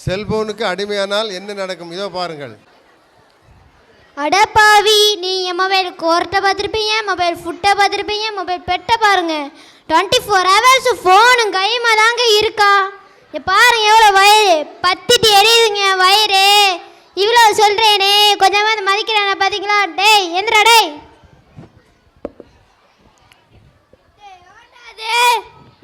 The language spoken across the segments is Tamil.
செல்போனுக்கு அடிமையானால் என்ன நடக்கும்? இதோ பாருங்கள். அடப்பாவி, நீ என் மொபைல் கோர்ட்டை பார்த்துருப்பீங்க, மொபைல் ஃபுட்டை பார்த்துருப்பீங்க, மொபைல் பெட்டை பாருங்க. 24 ஹவர்ஸ் ஃபோனும் கைமா தாங்க இருக்கா. பாருங்க எவ்வளோ வயிறு பத்திட்டு எரியுதுங்க வயிறு. இவ்வளோ சொல்கிறேனே கொஞ்சமாக மதிக்கிறேன் பார்த்தீங்களா? டேய் எந்திரா டேய்.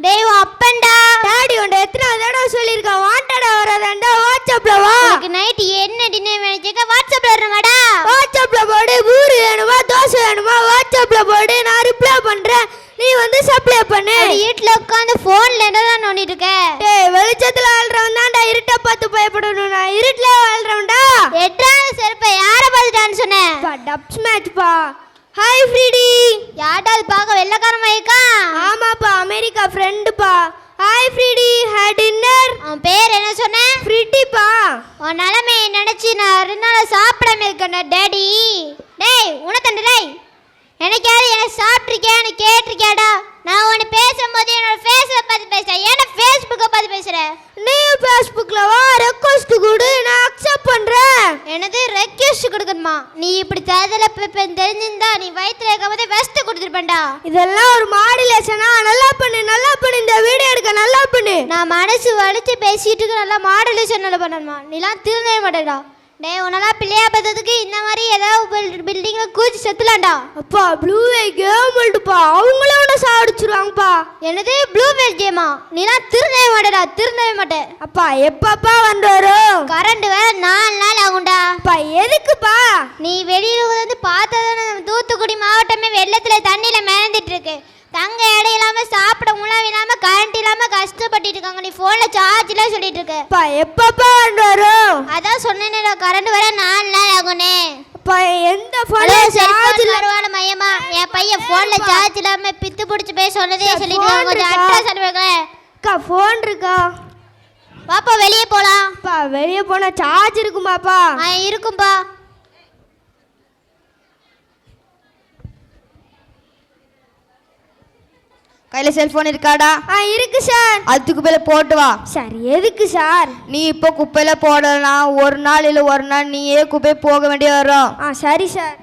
டேய் அப்பன்டா டாடி உன்ட எத்தனை தடவை சொல்லியிருக்கேன் வாண்டடா வரதாண்டா. வாட்ஸ்அப்ல வா. உனக்கு நைட் என்ன டின்னர் வேணும்க்கா? வாட்ஸ்அப்ல வரமாடா. வாட்ஸ்அப்ல போடு. பூரி வேணுமா தோசை வேணுமா வாட்ஸ்அப்ல போடு, நான் ரிப்ளை பண்றேன், நீ வந்து சப்ளை பண்ணு. வீட்ல உட்கார்ந்து போன்ல என்னதான் நோண்டிட்டு இருக்க? டேய் வெளிச்சத்துல வாழ்றவன் தான்டா இருட்ட பார்த்து பயப்படணும். நான் இருட்ல வாழ்றவன்டா. எட்டாவது செருப்பை யாரை பார்த்துட்டான்னு சொன்னேன்? டப்ஸ் மேட்ச் பா. Hi Freddy. யார்டா அது பார்க்க வெள்ளக்காரமா இருக்கா? ஆமாப்பா அமெரிக்கா ஃப்ரெண்டுப்பா. Hi Freddy, had dinner. அவன் பேர் என்ன சொன்ன? ஃப்ரீடிப்பா. உன் நிலைமையை நினைச்சு நான் 2 நாள் சாப்பிடாம இருக்கேன் டேடி. டேய் உனத்தண்ட டேய், எனக்கு யாரு என்ன சாப்பிட்ருக்கியான்னு கேட்டிருக்கியாடா? நான் உன்னை பேசும்போது என்னோட ஃபேஸில் பார்த்து பேசுகிறேன், ஏன்னா ஃபேஸ்புக்கை பார்த்து பேசுகிறேன். நீ ஃபேஸ்புக்கில் வா, ரெக்வஸ்ட் கொடு, நான் அக்செப்ட் பண்ணுறேன். என்னது ரெக்வஸ்ட் கொடுக்கணுமா? நீ இப்படி தரதில் தெரிஞ்சிருந்தா நீ வயிற்றுல இருக்கும்போதே வெஸ்ட்டு கொடுத்துருப்பேன்டா. இதெல்லாம் ஒரு மாடுலேஷனா? நல்லா பண்ணு நல்லா பண்ணு, இந்த வீடியோ எடுக்க நல்லா பண்ணு. நான் மனசு வலிச்சு பேசிட்டு நல்லா மாடுலேஷன் நல்லா பண்ணணுமா? நீலாம் திருந்தவே மாட்டேடா. டேய் உன்னெல்லாம் பிள்ளையா பார்த்ததுக்கு இந்த மாதிரி ஏதாவது பில்டிங்கில் கூச்சி செத்துலாண்டா. அப்பா ப்ளூ வேல் கேம் விள்டுப்பா, அவங்களே உன்னை சாடிச்சிருவாங்கப்பா. என்னது ப்ளூ வேல் கேமா? நீலாம் திருந்தவே மாட்டேடா, திருந்தவே மாட்டேன். அப்பா எப்பப்பா வந்து வரும்? கரண்ட் வேற 4 நாள் ஆகும்டா. அப்பா எதுக்குப்பா? நீ வெளியில வந்து பார்த்ததான தூத்துக்குடி மாவட்டமே வெள்ளத்தில் தண்ணியில் மிதந்துட்டு இருக்கு. தங்க இடம் இல்லாமல் சாப்பிட உணவு இல்லாமல் கரண்ட் இல்லாமல் கஷ்டப்பட்டு இருக்காங்க. நீ ஃபோனில் சார்ஜ்லாம் சொல்லிட்டு இருக்க. அப்பா எப்பப்பா வந்து வரும்? அதான் சொன்னேன் கரண்ட் வர 4 நாள் ஆகுனே. அப்பா எந்த ஃபோனில் சார்ஜ் வருவான மையமா? என் பையன் ஃபோனில் சார்ஜ் இல்லாமல் பித்து பிடிச்சி பேச சொன்னதே சொல்லிட்டு கொஞ்சம் அட்ரஸ் அனுப்புங்க. அக்கா ஃபோன் இருக்கா? பாப்பா வெளியே போகலாம். அப்பா வெளியே போனால் சார்ஜ் இருக்குமாப்பா? இருக்கும்பா. கையில் செல்ஃபோன் இருக்காடா? இருக்கு சார். அது குப்பையில் போட்டு வா. சார் எதுக்கு சார்? நீ இப்போ குப்பையில் போடலாம், ஒரு நாள் இல்லை ஒரு நாள் நீயே குப்பை போக வேண்டிய வரும். சரி சார்.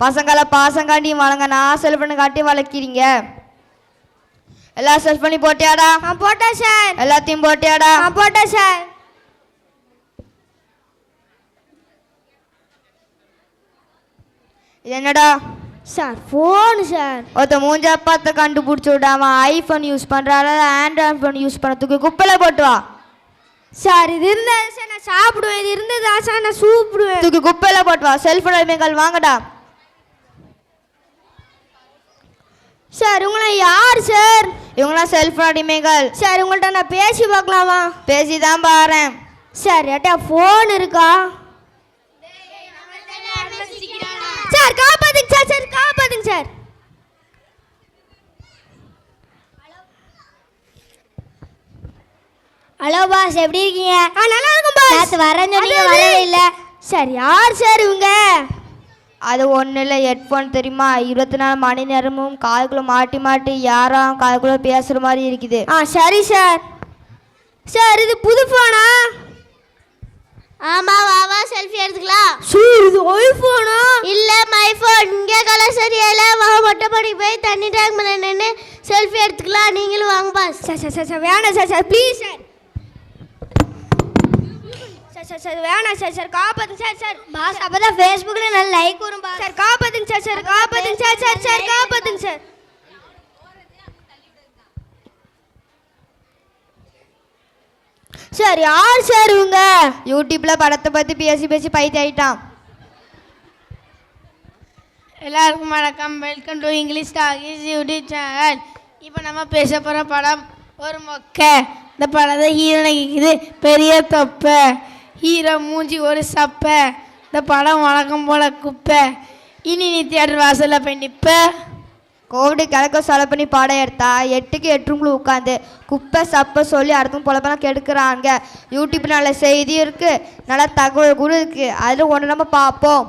பசங்களை பாசங்காட்டி வளங்க, நான் செல்ஃபோனை காட்டி வளர்க்கிறீங்க. எல்லா செல்ஃபோனையும் போட்டியாடா? போட்டேன் சார். எல்லாத்தையும் போட்டியாடா? போட்டேன் சார். இது என்னடா சார்? Phone sir. ஒருத்த மூஞ்சா பார்த்து கண்டுபிடிச்சி விடாம ஐஃபோன் யூஸ் பண்ணுறாரு, ஆண்ட்ராய்ட் ஃபோன் யூஸ் பண்ணுறதுக்கு குப்பையில் போட்டு வா. சார் இது இருந்தால் சார் நான் சாப்பிடுவேன், இது இருந்ததா சார் நான் சூப்பிடுவேன். தூக்கி குப்பையில் போட்டு வா. செல்ஃபோன் அடிமைகள் வாங்கடா. சார் உங்களை யார் சார்? இவங்களாம் செல்ஃபோன் அடிமைகள். சார் உங்கள்கிட்ட நான் பேசி பார்க்கலாமா? பேசி தான் பாறேன். சார் ஏட்டா ஃபோன் இருக்கா? சார் காப்பாத்துங்க சார், சார் காப்பாத்துங்க சார். ஹலோ பாஸ் எப்படி இருக்கீங்க? நல்லா இருக்கும் பாஸ். நேத்து வரேன்னு சொன்னீங்க, வரவே இல்லை. சார் யார் சார் இவங்க? அது ஒன்றும் இல்லை, ஹெட்ஃபோன் தெரியுமா? 24 மணி நேரமும் காதுக்குள்ளே மாட்டி மாட்டி யாரும் காதுக்குள்ளே பேசுகிற மாதிரி இருக்குது. சரி சார். சார் இது புது ஃபோனா? ஆமா வாவா செல்ஃபி எடுத்துக்கலாம். சார் இது ஐபோனா? இல்ல மை ஃபோன். இங்க கலர் சரியில்லை, வா மொட்டை படி போய் தண்ணி டேங்க் மேல நின்று செல்ஃபி எடுத்துக்கலாம். நீங்களும் வாங்க பாஸ். சார் சார் சார் வேணாம் sir, sir please sir. Sir sir sir வேணாம் சார், சார் காப்பாத்துங்க சார். சார் பாஸ் அப்பதான் ஃபேஸ்புக்ல நல்ல லைக் வரும் பாஸ். சார் காப்பாத்துங்க சார், சார் காப்பாத்துங்க சார், சார் சார் காப்பாத்துங்க சார். சார் யார் சார் இவங்க? யூடியூப்பில் படத்தை பற்றி பேசி பேசி பைத்தியாயிட்டான். எல்லாருக்கும் வணக்கம், welcome to English talkies YouTube channel. இப்போ நம்ம பேச போகிற படம் ஒரு மொக்கை. இந்த படத்தை ஹீரோ நடிக்குது பெரிய தொப்பை, ஹீரோ மூஞ்சி ஒரு சப்பை. இந்த படம் வழக்கம் போல் குப்பை. இனி நீ தியேட்டர் வாசலில் போய் நிற்ப. கோவிடு கிழக்க சொல்ல பண்ணி பாடம் எடுத்தா 8க்கு 8 ரூம்ல உட்காந்து குப்பை சப்பை சொல்லி அடுத்தவங்க பொழப்பெல்லாம் கெடுக்கிறாங்க. யூடியூப்பில் நல்ல செய்தி இருக்குது, நல்ல தகவல் கூட இருக்குது. அதில் ஒன்று நம்ம பார்ப்போம்.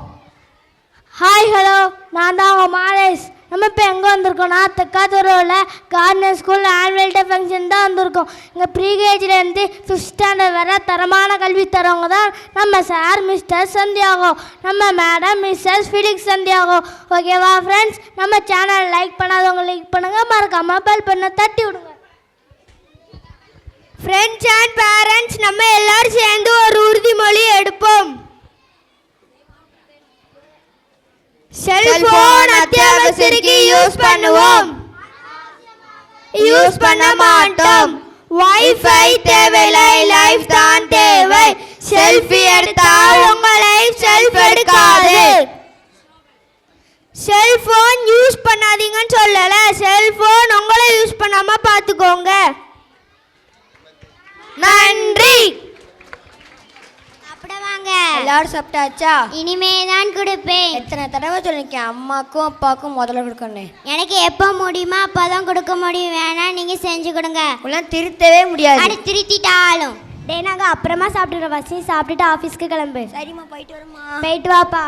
ஹாய் ஹலோ, நான் தான் உங்கள் மாலேஷ். நம்ம இப்போ எங்கே வந்திருக்கோம்னா தெக்காத்தூரில் corner school annual day function தான் வந்திருக்கோம். இங்கே ப்ரீகேஜிலேருந்து 5th ஸ்டாண்டர்ட் வர தரமான கல்வி தரவங்க தான் நம்ம சார் மிஸ்டர் சந்தியாகோ, நம்ம மேடம் மிஸ்ஸஸ் ஃபிலிக்ஸ் சந்தியாகோ. ஓகேவா ஃப்ரெண்ட்ஸ், நம்ம சேனல் லைக் பண்ணாதவங்க லைக் பண்ணுங்கள், மறக்காமல் பெல் பண்ண தட்டி விடுங்க. ஃப்ரெண்ட்ஸ் அண்ட் பேரண்ட்ஸ், நம்ம எல்லாரும் சேர்ந்து ஒரு உறுதிமொழி எடுப்போம். செல்போன் அத்தியாவசியத்துக்கு யூஸ் பண்ணுவோம், யூஸ் பண்ண மாட்டோம். வைஃபை தேவையில்லை, லைஃப் தான் தேவை. செல்ஃபி எடுத்தால் உங்க லைஃப் செல்ஃப் எடுக்காது. செல்போன் யூஸ் பண்ணாதீங்கன்னு சொல்லல, செல்போன் உங்களை யூஸ் பண்ணாம பாத்துக்கோங்க. நன்றி. சாப்பிடுவாங்க. எல்லாரும் சாப்பிட்டாச்சா? இனிமே தான் கொடுப்பேன். எத்தனை தடவை சொல்லிருக்கேன் அம்மாக்கும் அப்பாவுக்கும் முதல்ல கொடுக்கணும். எனக்கு எப்போ முடியுமா அப்போ தான் கொடுக்க முடியும். வேணா நீங்க செஞ்சு கொடுங்க. உங்களாம் திருத்தவே முடியாது. அது திருத்திட்டாலும் டேய் நாங்கள் அப்புறமா சாப்பிட்டுறோம். வசி சாப்பிட்டுட்டு ஆஃபீஸ்க்கு கிளம்பு. சரிம்மா, போயிட்டு வரமா. போயிட்டு வாப்பா.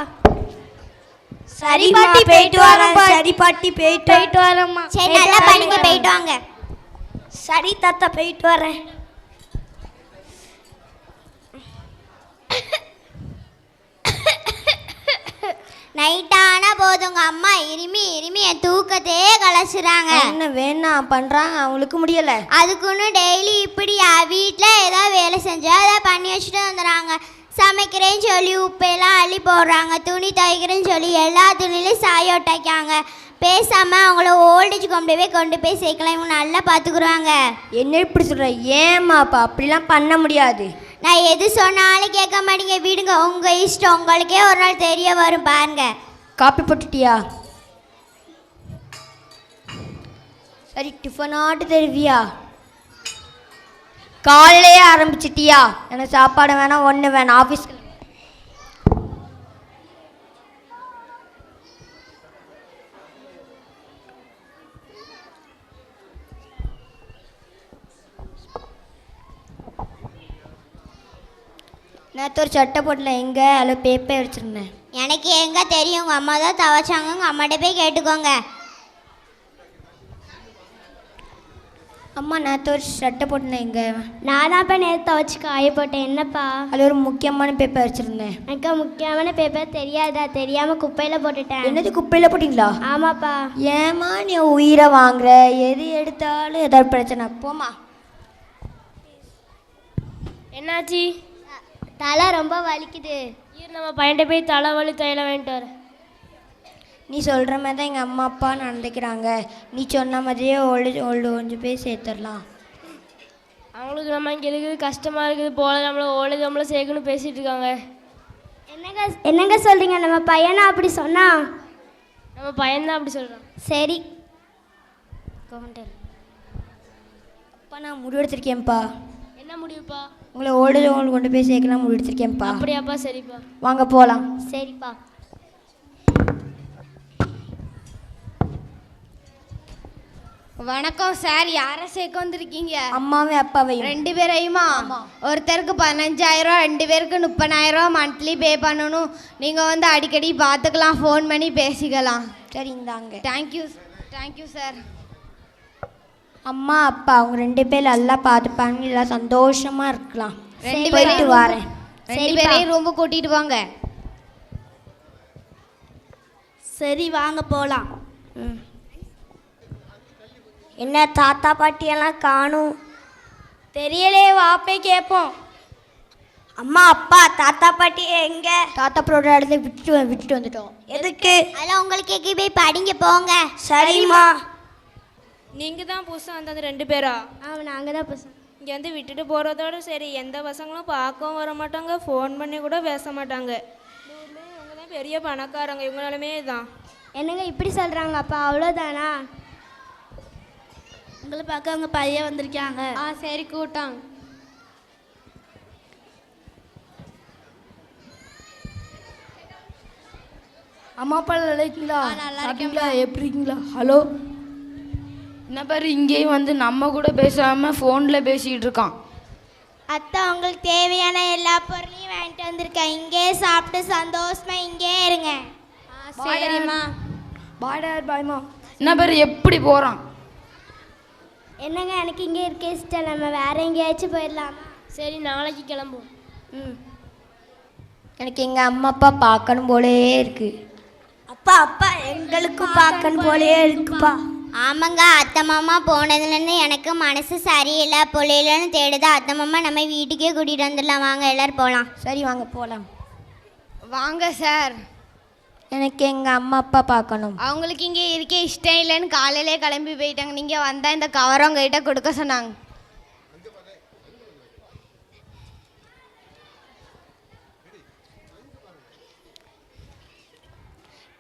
சரி பாட்டி, போயிட்டு வரேன். சரி பாட்டி, போயிட்டு வரேம்மா. சரி நல்லா படிங்க, போயிட்டு வாங்க. சரி தாத்தா, போயிட்டு வரேன். நைட்டானா போதுங்க அம்மா இருமி இருமி என் தூக்கத்தையே கலைச்சுறாங்க. என்ன வேணாம் பண்றாங்க, அவங்களுக்கு முடியல. அதுக்குன்னு டெய்லி இப்படியா? வீட்டில் ஏதாவது வேலை செஞ்சா அதை பண்ணி வச்சுட்டு வந்துடுறாங்க. சமைக்கிறேன்னு சொல்லி உப்பெல்லாம் அள்ளி போடுறாங்க, துணி துவைக்கிறேன்னு சொல்லி எல்லா துணிலையும் சாய ஒட்டாக்காங்க. பேசாமல் அவங்கள ஓல்டேஜ் கொண்டு போய் சேர்க்கலாம், இவங்க நல்லா பார்த்துக்குருவாங்க. என்ன இப்படி சொல்ற? ஏமாப்பா அப்படிலாம் பண்ண முடியாது. நான் எது சொன்னாலும் கேட்க மாட்டீங்க, விடுங்க, உங்கள் இஷ்டம். உங்களுக்கே ஒரு நாள் தெரிய வரும் பாருங்க. காப்பி போட்டுட்டியா? சரி, டிஃபன் ஆட்டு தருவியா? காலையிலே ஆரம்பிச்சிட்டியா? எனக்கு சாப்பாடு வேணாம், ஒன்று வேணாம். ஆஃபீஸ்க்கு நேற்று ஒரு சட்டை போடல, எங்கே அதில் பேப்பர் வச்சுருந்தேன். எனக்கு எங்கே தெரியும்? உங்கள் அம்மா தான் துவைச்சாங்க, உங்கள் அம்மாட்ட போய் கேட்டுக்கோங்க. அம்மா நேற்று ஒரு சட்டை போட்டேன், எங்கே? நான் தான் இப்போ நேற்று துவைச்சி காய போட்டேன். என்னப்பா? அதில் ஒரு முக்கியமான பேப்பர் வச்சுருந்தேன். எனக்கு முக்கியமான பேப்பர் தெரியாதா? தெரியாமல் குப்பையில் போட்டுட்டேன். என்னது, குப்பையில் போட்டிங்களா? ஆமாப்பா. ஏமா நீ உயிரை வாங்குற? எது எடுத்தாலும் ஏதாவது பிரச்சனை. போமா. என்னாச்சு? தலை ரொம்ப வலிக்குது. நம்ம பையன்கிட்ட போய் தலைவலி தைலம் வாங்கிட்டு வர. நீ சொல்கிற மாதிரி தான் எங்கள் அம்மா அப்பா நடந்துக்கிறாங்க. நீ சொன்ன மாதிரியே கொஞ்சம் போய் சேர்த்துடலாம். அவங்களுக்கு நம்ம இங்கே இருக்குது கஷ்டமாக இருக்குது போல, நம்மளை சேர்க்கணும் பேசிகிட்டு இருக்காங்க. என்னங்க சொல்கிறீங்க? நம்ம பையனை அப்படி சொன்னா? நம்ம பையன்தான் அப்படி சொல்கிறான். சரி, அப்பா நான் முடிவெடுத்திருக்கேன்ப்பா. என்ன முடிவுப்பா? உங்களை ஓல்டேஜ் கொண்டு போய் சேர்க்கலாம் முடிவெடுத்திருக்கேன்ப்பா. அப்படியாப்பா? சரிப்பா, வாங்க போகலாம். சரிப்பா. வணக்கம் சார், யாரை சேர்க்க வந்திருக்கீங்க? அம்மாவே அப்பாவையும். 2 பேரையுமா? ஒருத்தருக்கு 15,000, 2 பேருக்கு 30,000 மந்த்லி பே பண்ணணும். நீங்கள் வந்து அடிக்கடி பார்த்துக்கலாம், ஃபோன் பண்ணி பேசிக்கலாம். சரி, இந்தாங்க. Thank you sir. அம்மா அப்பா அவங்க 2 பேர் நல்லா பார்த்துப்பாங்க, இல்லை சந்தோஷமாக இருக்கலாம். 2 போயிட்டு வரேன். 2 பேரையும் ரொம்ப கூட்டிகிட்டு வாங்க. சரி வாங்க போகலாம். என்ன தாத்தா பாட்டியெல்லாம் காணும்? தெரியலே, வாப்பே கேட்போம். அம்மா அப்பா தாத்தா பாட்டி எங்க? தாத்தா பாட்டியோட இடத்துல விட்டுட்டு வந்துட்டோம். எதுக்கு? அதெல்லாம் உங்களுக்கு கேட்க போய் படிங்க போங்க. சரிம்மா. நீங்கள் தான் புதுசாக வந்தது 2 பேரா? ஆமாம், நாங்கள் தான் பசங்க. இங்கே வந்து விட்டுட்டு போகிறதோட சரி, எந்த பசங்களும் பார்க்கவும் வர மாட்டாங்க, ஃபோன் பண்ணி கூட பேச மாட்டாங்க. இவங்க தான் பெரிய பணக்காரங்க, இவங்களாலுமே தான். என்னங்க இப்படி சொல்கிறாங்க? அப்பா அவ்வளோதானா? உங்களை பார்க்க அவங்க பையன் வந்திருக்காங்க. சரி கூட்டாங்க. அம்மா அப்பா நினைக்கிறீங்களா? சாப்பிட்டீங்களா? எப்படி இருக்கீங்களா? ஹலோ, என்ன பாரு, இங்கேயும் வந்து நம்ம கூட பேசாமல் ஃபோனில் பேசிக்கிட்டு இருக்கான். அத்தை, உங்களுக்கு தேவையான எல்லா பொருளையும் வாங்கிட்டு வந்திருக்கேன். இங்கே சாப்பிட்டு சந்தோஷமா இங்கே இருங்க. சரிம்மா. பாய் டாட் பாய்மா. என்ன பேர் எப்படி போகிறான்? என்னங்க எனக்கு இங்கே இருக்க இஷ்டம், நம்ம வேற எங்கேயாச்சும் போயிடலாமா? சரி நாளைக்கு கிளம்புவோம். எனக்கு எங்கள் அம்மா அப்பா பார்க்கணும் போலே இருக்கு. அப்பா அப்பா எங்களுக்கும் பார்க்கணும் போலே இருக்குப்பா. ஆமாங்க, அத்தை மாமா போனதுலேருந்து எனக்கு மனசு சரியில்லை பொழியலன்னு தேடுது. அத்தை மாமா நம்ம வீட்டுக்கே கூட்டிகிட்டு வந்துடலாம், வாங்க எல்லோரும் போகலாம். சரி வாங்க போகலாம். வாங்க சார். எனக்கு எங்கள் அம்மா அப்பா பார்க்கணும். அவங்களுக்கு இங்கே இருக்க இஷ்டம் இல்லைன்னு காலையிலே கிளம்பி போயிட்டாங்க. நீங்கள் வந்தால் இந்த கவரை உங்ககிட்ட கொடுக்க சொன்னாங்க.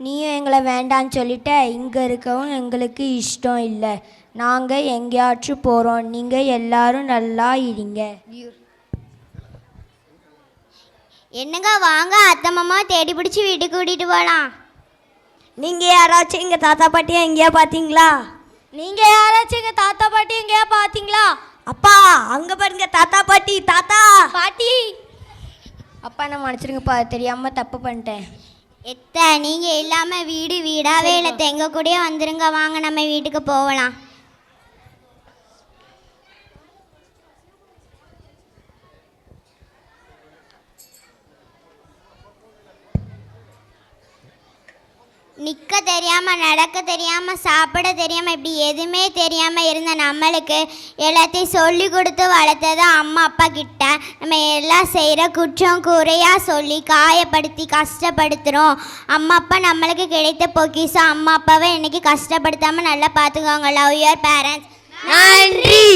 நீயும் எங்களை வேண்டான்னு சொல்லிட்ட. இங்கே இருக்கவும் எங்களுக்கு இஷ்டம் இல்லை. நாங்கள் எங்கேயாச்சும் போகிறோம், நீங்கள் எல்லாரும் நல்லா இருங்க. என்னங்க வாங்க, அத்தை மாமா தேடி பிடிச்சி வீட்டுக்கு கூட்டிகிட்டு போகலாம். நீங்கள் யாராச்சும் எங்கள் தாத்தா பாட்டியை எங்கேயா பார்த்தீங்களா? நீங்கள் யாராச்சும் எங்கள் தாத்தா பாட்டி எங்கேயா பார்த்தீங்களா? அப்பா அங்கே பாருங்க தாத்தா பாட்டி. தாத்தா பாட்டி. அப்பா நான் மன்னிச்சிருங்கப்பா, தெரியாமல் தப்பு பண்ணிட்டேன். நீங்கள் இல்லாமல் வீடு வீடாகவே இல்லை, எங்க கூடயே வந்துருங்க, வாங்க நம்ம வீட்டுக்கு போகலாம். நிற்க தெரியாமல், நடக்க தெரியாமல், சாப்பிட தெரியாமல், இப்படி எதுவுமே தெரியாமல் இருந்த நம்மளுக்கு எல்லாத்தையும் சொல்லி கொடுத்து வளர்த்தது அம்மா அப்பா கிட்ட. நம்ம எல்லாம் செய்கிற குற்றம் குறையாக சொல்லி காயப்படுத்தி கஷ்டப்படுத்துகிறோம். அம்மா அப்பா நம்மளுக்கு கிடைத்த பொக்கிஷம். அம்மா அப்பாவை இன்னைக்கு கஷ்டப்படுத்தாமல் நல்லா பார்த்துக்கோங்க. Love your parents. நன்றி.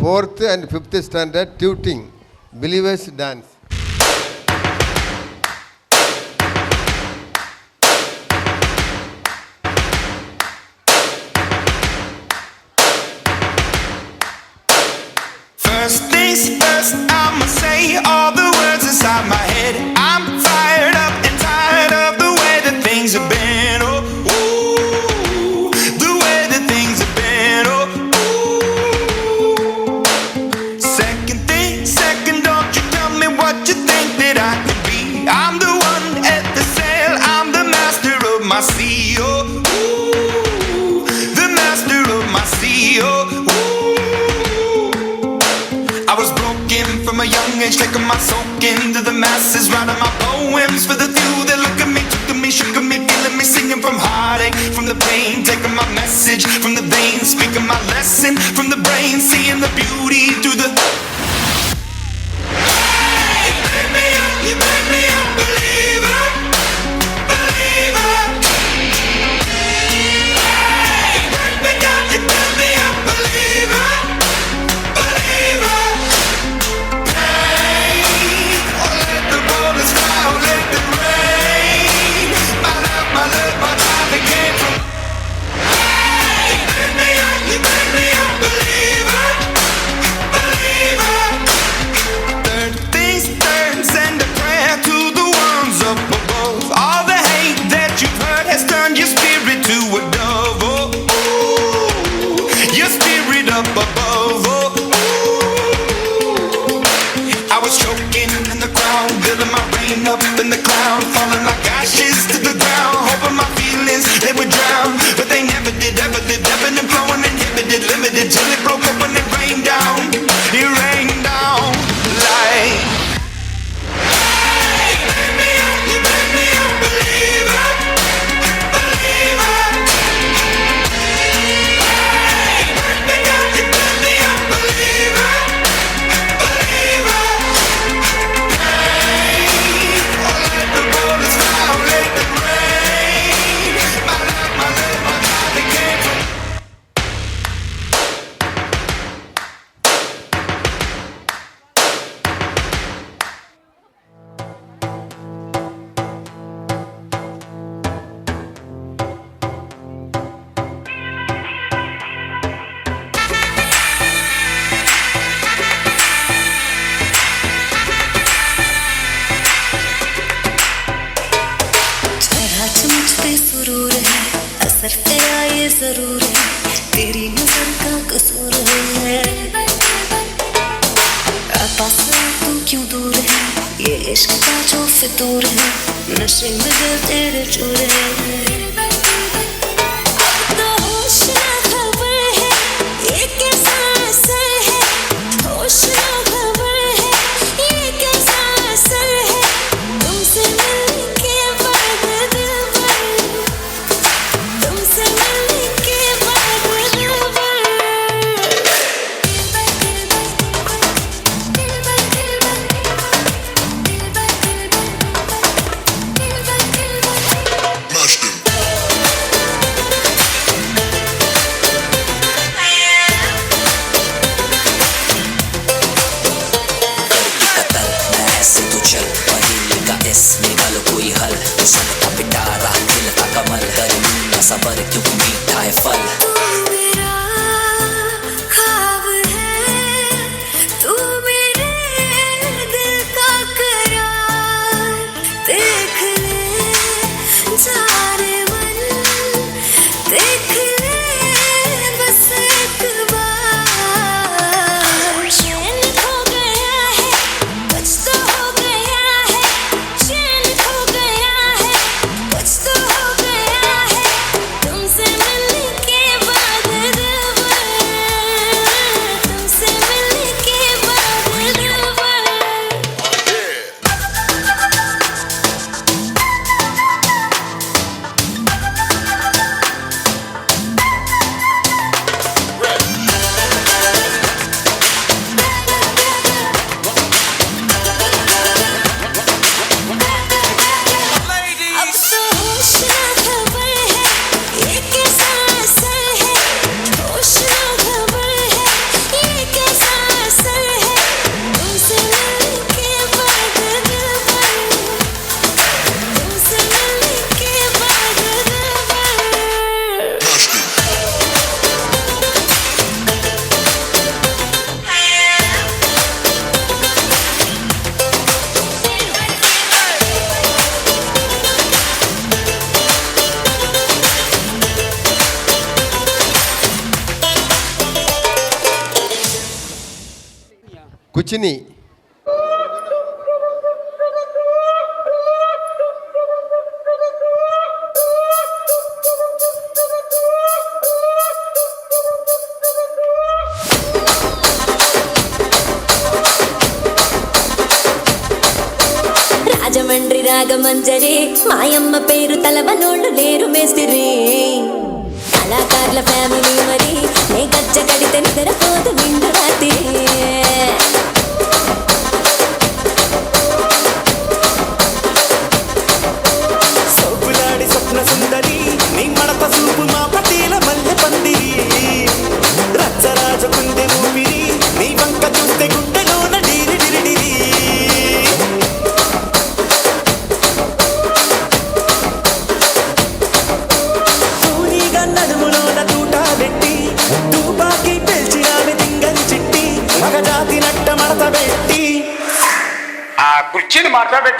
4th and 5th standard tutoring believers dance. First things first, I'ma say all the words inside my head. I'm fired up and tired of the way that things have been. Oh, ooh, the way that things have been. Oh, ooh. Second thing, second, don't you tell me what you think that I could be. I'm the one at the sail, I'm the master of my sea. Oh, ooh, the master of my sea. Oh, I was broken from a young age, taking my soak into the masses, writing my poems for the few that look at me, took at me, shook at me, feeling me, singing from heartache, from the pain, taking my message from the veins, speaking my lesson from the brain, seeing the beauty through the. Hey, you make me up, you make me a believer, believer. Hey, you break me down, you build me up, believer. Up in the cloud, falling like ashes to the ground, hoping my feelings they would drown, but they never did, ever did, ebbing and flowing, inhibited, limited, till it broke up when it rained down, it rained down like. Hey, you make me up, you make me a believer, believer. Hey, you break me down, you build me a believer, believer. असर तेरा ये जरूर है, तेरी नजर का कसूर है। पास तू क्यों दूर है, ये इश्क का जो फितूर है, नशे में दिल तेरे चूर है। टेस्ट निकालो कोई हल उछल का पिटारा खिलता कमल कर लूंगा सबर क्योंकि मीठा है फल குச்சினி. రాజమండ్రి రాగమంజరి మాయమ్మ పేరు తలవనోళ్ళు లేరు మేస్తిరి కళాకారుల ఫ్యామిలీ మరి నే గజ్జ కడితే నిద్రపోదు నిండు రాత్రి సౌకులాడి స్వప్న సుందరి నీ మడత చూపు మా పటీల మల్లె పందిరి రచ్చరాజ కుందె ఊపిరి నీ వంక చూస్తే గుండెలోన డీరి డిరిడిరి తూనీగా నడుములోన తూట పెట్టి తూపాకి పెల్చినామె దింగని చిట్టి మగజాతి నట్ట మడత పెట్టి ఆ కుర్చీని మార్చబెట్టి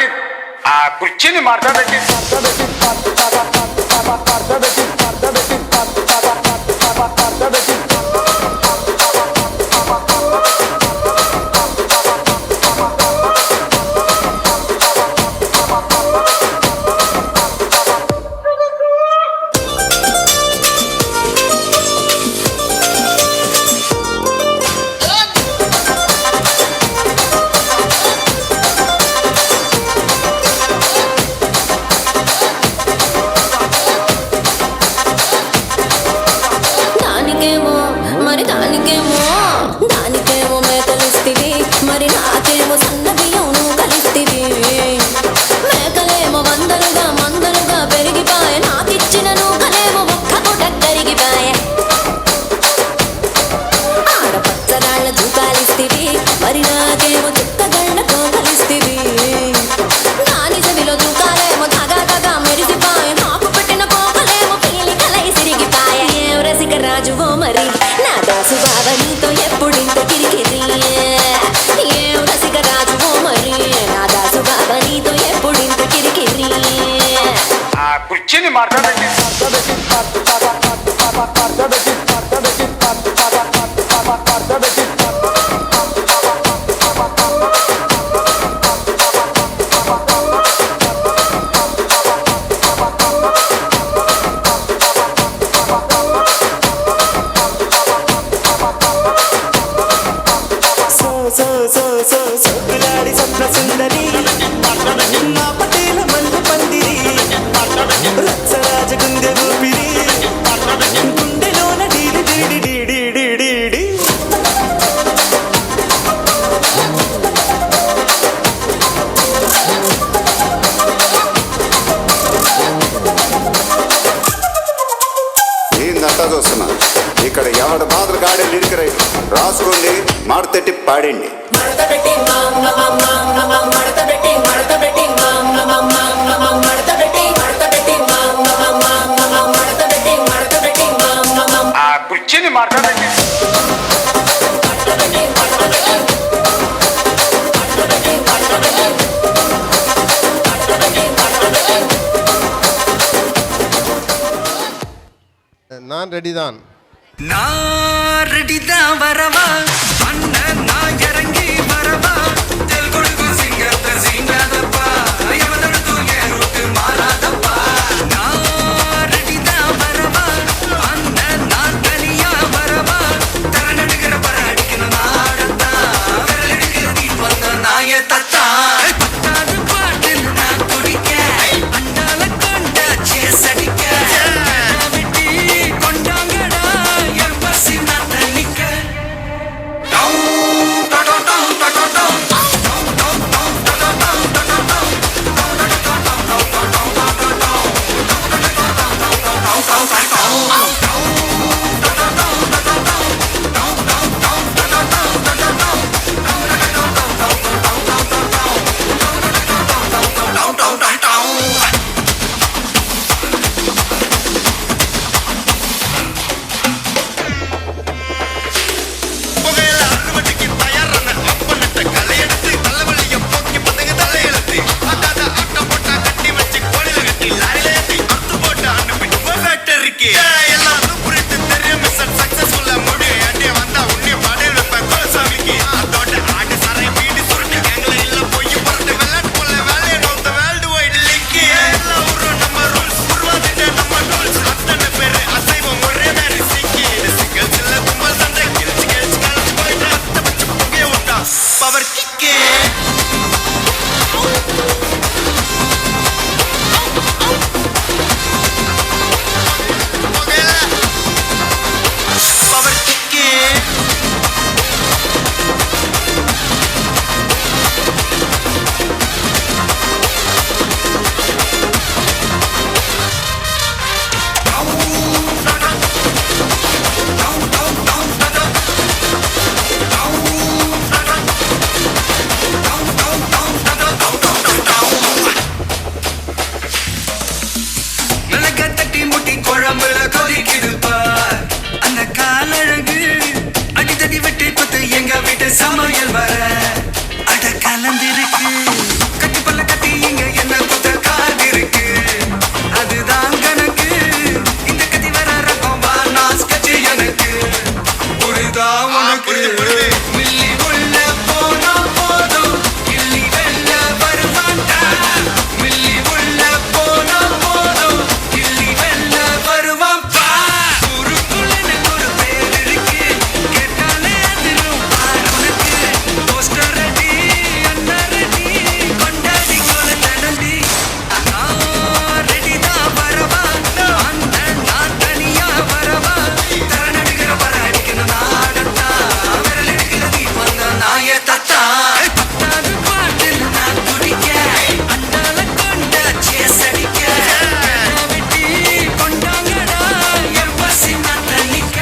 దానికేమో మేకలిస్తివి మరి నాకేమో సన్న బియ్యం నువ్వు కలిస్తివి మేకలేమో మందలుగా పెరిగిపాయ నాకిచ్చిన నూకలేమో ఒక్క పూట కరిగిపాయ ఆడపచ్చరాళ్ళ జూకాలిస్తివి మరి నాకేమో చుక్కగళ్ళ కోకలిస్తివి దాని చెవిలో జూకాలేమో తగా మెరిసిపాయ నాకు పెట్టిన కోకలేమో పీలికలై సిరిగిపాయ ఏం రసిక రాజువో మరి నా దాసు బాబా నీతో ఎప్పుడింత కిరికిరి ఏం రసిక రాజువో మరి నా దాసు బాబా నీతో ఎప్పుడింత కిరికిరి ఆ కుర్చీని మార్చబెట్టి సౌకులాడి స్వప్న సుందరి నా పటీల మల్లె పందిరి రచ్చరాజ కుందె ఊపిరి గుండెలోన డీడి డీడి డీడి డీడి డీ ఏందంతా చూస్తున్నా ఇక్కడ ఎవడ బాధలు గాడే లిరిక్ రైట్ రాసుకోండి మాడతెట్టి పాడండి మడత పెట్టి ரெடி தான். நான் ரெடி தான் வரவா அண்ணன் நான் இறங்கி வரவா தெல் கொடுக்கும் சிங்கத்தை சிங்காதப்பா எவனோடு தூங்க ரூட்டு மாறாதப்பா நான் ரெடி தான் வரவா அண்ணன் நான் தனியா வரவா தரன் எடுக்கிற பர அடிக்கணும் நாடத்தா விரல் எடுக்கிற நீ வந்த நாய தத்தா பத்தாது பாட்டு நான் குடிக்க அண்டால கொண்ட சேஸ் அடிக்க சமையல் வர அட கலந்திருக்கு கட்டி பல்ல கட்டி இங்க என்ன புத்த காது இருக்கு அதுதான் கணக்கு இந்த கத்தி வர ரகம் வா நாஸ் கட்சி எனக்கு புரிதா உனக்கு மில்லி உள்ள போனா போதும் கிள்ளி வெல்ல வருவான்டா மில்லி உள்ள போனா போதும் கிள்ளி வெல்ல வருவான் பா ஊருக்குள்ள ஒரு பேர் இருக்கு கேட்டாலே அதிரும் போஸ்டர் ரெடி அண்ணா ரெடி கொண்டாடி கோல நடந்தி ரெடி தான் வரவா அண்ணன் நான் தனியா வரவா தரன் எடுக்கிற பர அடிக்கணும் நாடத்தா விரல் எடுக்கிற நீ வந்த நாய தத்தா பத்தாது பாட்டில் நான் குடிக்க அண்டால கொண்ட சேஸ் அடிக்க வெட்டி கொண்டாங்கடா என் பசி நான் தண்ணிக்க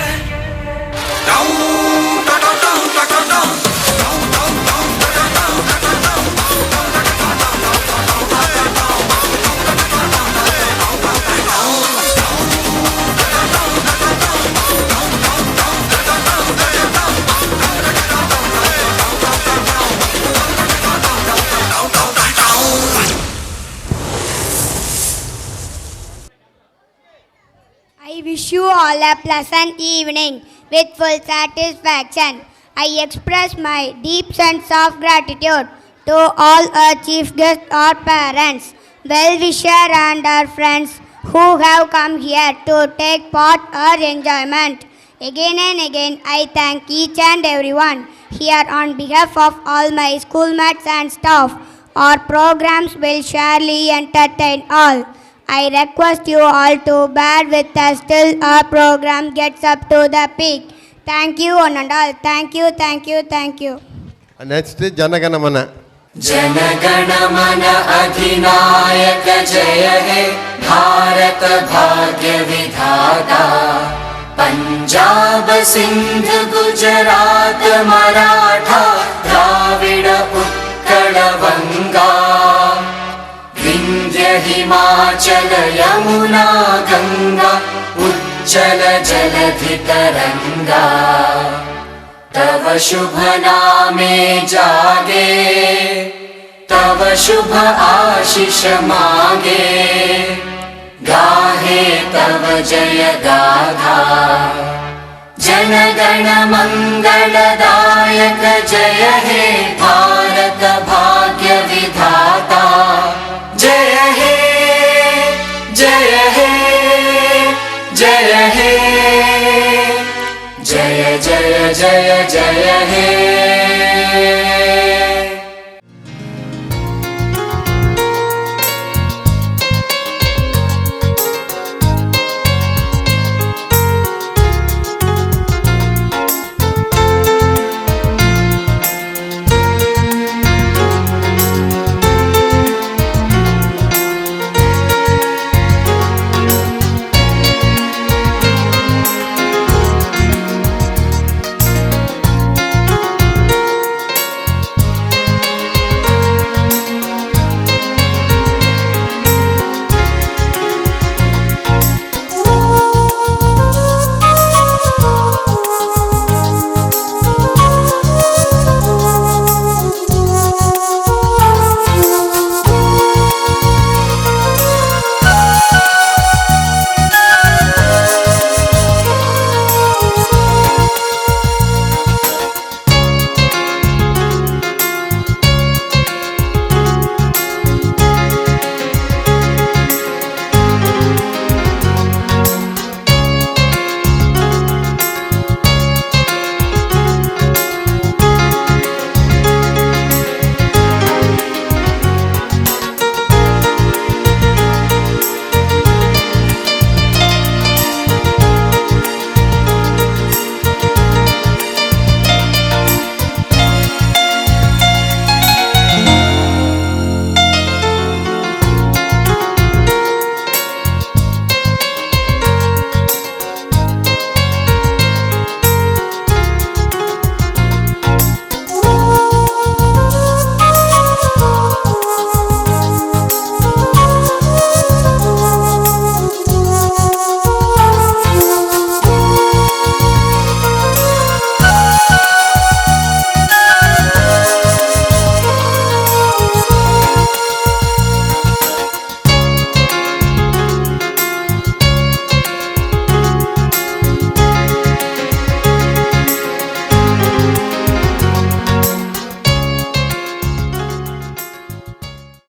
I wish you all a pleasant evening with full satisfaction. I express my deep sense of gratitude to all our chief guests, our parents, well-wisher and our friends who have come here to take part or enjoyment. Again and again, I thank each and everyone here on behalf of all my schoolmates and staff. Our programs will surely entertain all. I request you all to bear with us till our program gets up to the peak. Thank you one and all. Thank you, thank you, thank you. Next, Janaganamana. Jana Gana Mana अधिनायक जय हे भारत भाग्य विधाता पंजाब सिंध गुजरात मराठा द्राविड उत्कल वंगा विंध्य हिमाचल यमुना गंगा उज्जल जलधि तरंगा तव शुभ नामे जागे तव शुभ आशीष मांगे गाहे तव जय गाथा जनगण मंगलदायक जय हे भारत भाग्य विधाता जय हे जय हे जय हे जय जय जय जय हे